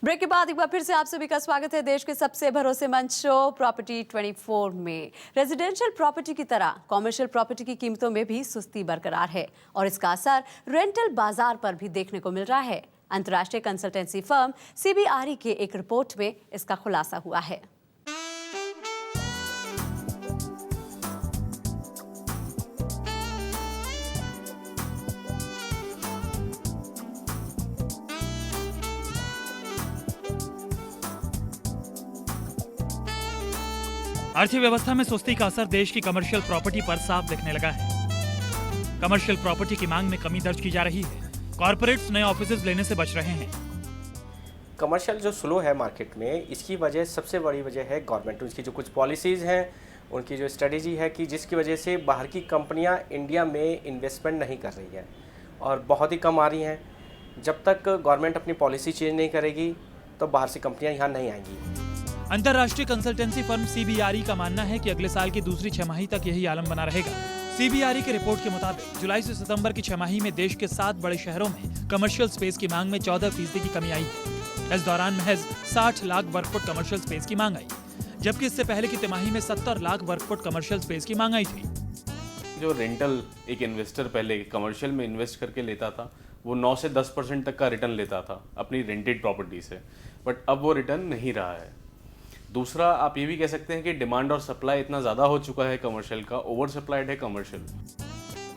Break के बाद एक बार फिर से आप सभी का स्वागत है देश के सबसे भरोसेमंद शो प्रॉपर्टी 24 में। रेजिडेंशियल प्रॉपर्टी की तरह कॉमर्शियल प्रॉपर्टी की कीमतों में भी सुस्ती बरकरार है और इसका असर रेंटल बाजार पर भी देखने को मिल रहा है। अंतर्राष्ट्रीय कंसल्टेंसी फर्म CBRE के एक रिपोर्ट में इसका खुलासा हुआ है। अर्थव्यवस्था में सुस्ती का असर देश की कमर्शियल प्रॉपर्टी पर साफ दिखने लगा है। कमर्शियल प्रॉपर्टी की मांग में कमी दर्ज की जा रही है। कॉर्पोरेट्स नए ऑफिसेज लेने से बच रहे हैं। कमर्शियल जो स्लो है मार्केट में, इसकी वजह सबसे बड़ी वजह है गवर्नमेंट, उसकी जो कुछ पॉलिसीज़ हैं, उनकी जो स्ट्रेटेजी है कि जिसकी वजह से बाहर की कंपनियां इंडिया में इन्वेस्टमेंट नहीं कर रही हैं और बहुत ही कम आ रही हैं। जब तक गवर्नमेंट अपनी पॉलिसी चेंज नहीं करेगी तो बाहर से कंपनियां यहाँ नहीं आएंगी। अंतर्राष्ट्रीय कंसल्टेंसी फर्म CBRE का मानना है कि अगले साल की दूसरी छमाही तक यही आलम बना रहेगा। CBRE के रिपोर्ट के मुताबिक जुलाई से सितंबर की छमाही में देश के 7 बड़े शहरों में कमर्शियल स्पेस की मांग में 14% की कमी आई है। इस दौरान महज 60 लाख वर्ग फुट कमर्शियल स्पेस की मांग आई, जबकि इससे पहले की तिमाही में 70 लाख वर्ग फुट कमर्शियल स्पेस की मांग आई थी। जो रेंटल एक इन्वेस्टर पहले कमर्शियल में इन्वेस्ट करके लेता था, वो 9 से 10% तक का रिटर्न लेता था अपनी रेंटेड प्रॉपर्टी से, बट अब वो रिटर्न नहीं रहा है। दूसरा, आप ये भी कह सकते हैं कि डिमांड और सप्लाई इतना ज़्यादा हो चुका है कमर्शियल का, ओवर सप्लाइड है कमर्शियल।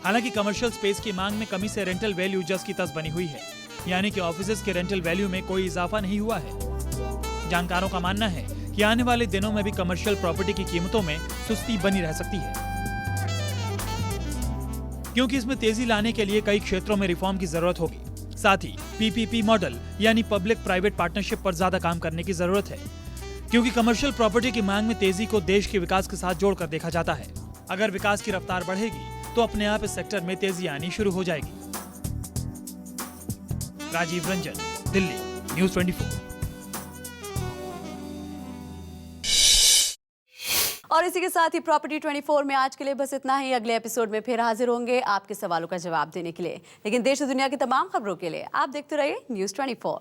हालांकि कमर्शियल स्पेस की मांग में कमी से रेंटल वैल्यू जस की तस बनी हुई है, यानी कि ऑफिसेज के रेंटल वैल्यू में कोई इजाफा नहीं हुआ है। जानकारों का मानना है कि आने वाले दिनों में भी कमर्शियल प्रॉपर्टी की कीमतों में सुस्ती बनी रह सकती है, क्योंकि इसमें तेजी लाने के लिए कई क्षेत्रों में रिफॉर्म की जरूरत होगी। साथ ही PPP मॉडल यानी पब्लिक प्राइवेट पार्टनरशिप पर ज्यादा काम करने की जरूरत है, क्योंकि कमर्शियल प्रॉपर्टी की मांग में तेजी को देश के विकास के साथ जोड़कर देखा जाता है। अगर विकास की रफ्तार बढ़ेगी तो अपने आप इस सेक्टर में तेजी आनी शुरू हो जाएगी। राजीव रंजन, दिल्ली, न्यूज़ 24। और इसी के साथ ही प्रॉपर्टी 24 में आज के लिए बस इतना ही। अगले एपिसोड में फिर हाजिर होंगे आपके सवालों का जवाब देने के लिए। लेकिन देश और दुनिया की तमाम खबरों के लिए आप देखते रहिए न्यूज़ 24।